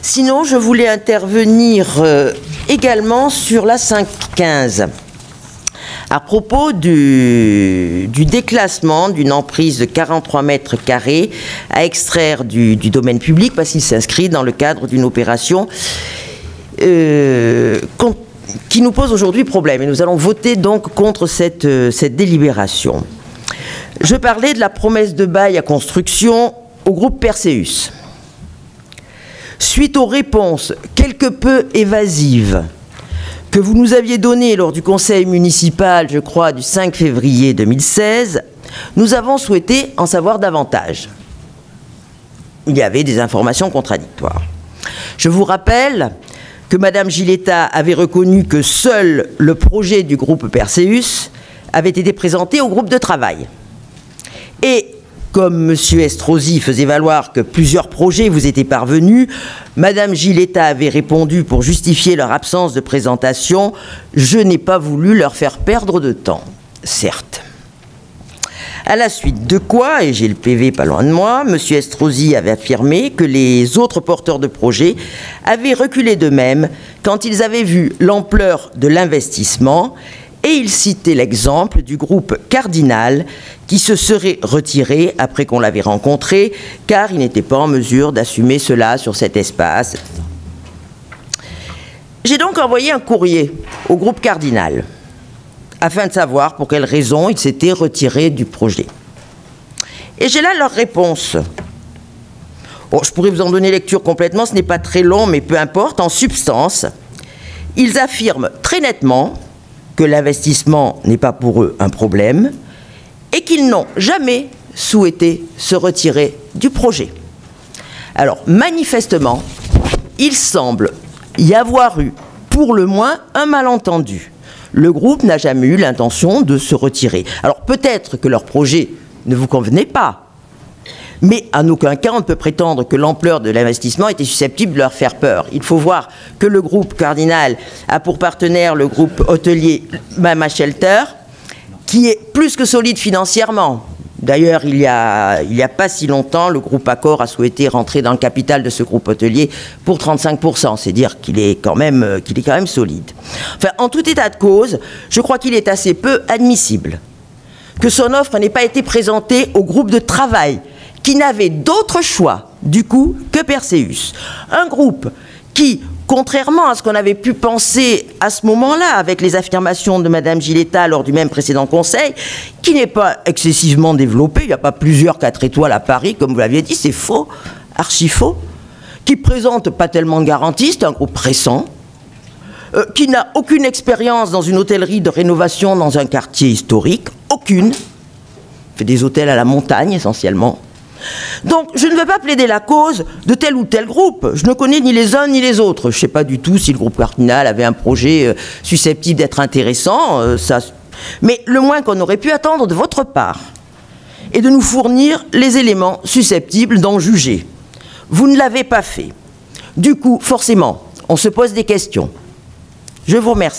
Sinon, je voulais intervenir également sur la 515. À propos du déclassement d'une emprise de 43 mètres carrés à extraire du domaine public, parce qu'il s'inscrit dans le cadre d'une opération qui nous pose aujourd'hui problème. Et nous allons voter donc contre cette délibération. Je parlais de la promesse de bail à construction au groupe Perseus. Suite aux réponses quelque peu évasives que vous nous aviez données lors du conseil municipal, je crois, du 5 février 2016, nous avons souhaité en savoir davantage. Il y avait des informations contradictoires. Je vous rappelle que Mme Giletta avait reconnu que seul le projet du groupe Perseus avait été présenté au groupe de travail. Et comme M. Estrosi faisait valoir que plusieurs projets vous étaient parvenus, Mme Giletta avait répondu pour justifier leur absence de présentation « Je n'ai pas voulu leur faire perdre de temps », certes. À la suite de quoi, et j'ai le PV pas loin de moi, M. Estrosi avait affirmé que les autres porteurs de projets avaient reculé d'eux-mêmes quand ils avaient vu l'ampleur de l'investissement. Et il citait l'exemple du groupe Cardinal qui se serait retiré après qu'on l'avait rencontré car il n'était pas en mesure d'assumer cela sur cet espace. J'ai donc envoyé un courrier au groupe Cardinal afin de savoir pour quelles raisons ils s'étaient retirés du projet. Et j'ai là leur réponse. Bon, je pourrais vous en donner lecture complètement, ce n'est pas très long, mais peu importe. En substance, ils affirment très nettement que l'investissement n'est pas pour eux un problème et qu'ils n'ont jamais souhaité se retirer du projet. Alors, manifestement, il semble y avoir eu, pour le moins, un malentendu. Le groupe n'a jamais eu l'intention de se retirer. Alors, peut-être que leur projet ne vous convenait pas, mais en aucun cas on ne peut prétendre que l'ampleur de l'investissement était susceptible de leur faire peur. Il faut voir que le groupe Cardinal a pour partenaire le groupe hôtelier Mama Shelter, qui est plus que solide financièrement. D'ailleurs, il y a pas si longtemps, le groupe Accor a souhaité rentrer dans le capital de ce groupe hôtelier pour 35%. C'est dire qu'il est quand même solide. Enfin, en tout état de cause, je crois qu'il est assez peu admissible que son offre n'ait pas été présentée au groupe de travail qui n'avait d'autre choix, du coup, que Perseus. Un groupe qui, contrairement à ce qu'on avait pu penser à ce moment-là, avec les affirmations de Mme Giletta lors du même précédent conseil, qui n'est pas excessivement développé, il n'y a pas plusieurs 4 étoiles à Paris, comme vous l'aviez dit, c'est faux, archi faux, qui présente pas tellement de garanties, c'est un groupe récent, qui n'a aucune expérience dans une hôtellerie de rénovation dans un quartier historique, aucune, fait des hôtels à la montagne essentiellement. Donc, je ne veux pas plaider la cause de tel ou tel groupe. Je ne connais ni les uns ni les autres. Je ne sais pas du tout si le groupe Cardinal avait un projet susceptible d'être intéressant. Mais le moins qu'on aurait pu attendre de votre part est de nous fournir les éléments susceptibles d'en juger. Vous ne l'avez pas fait. Du coup, forcément, on se pose des questions. Je vous remercie.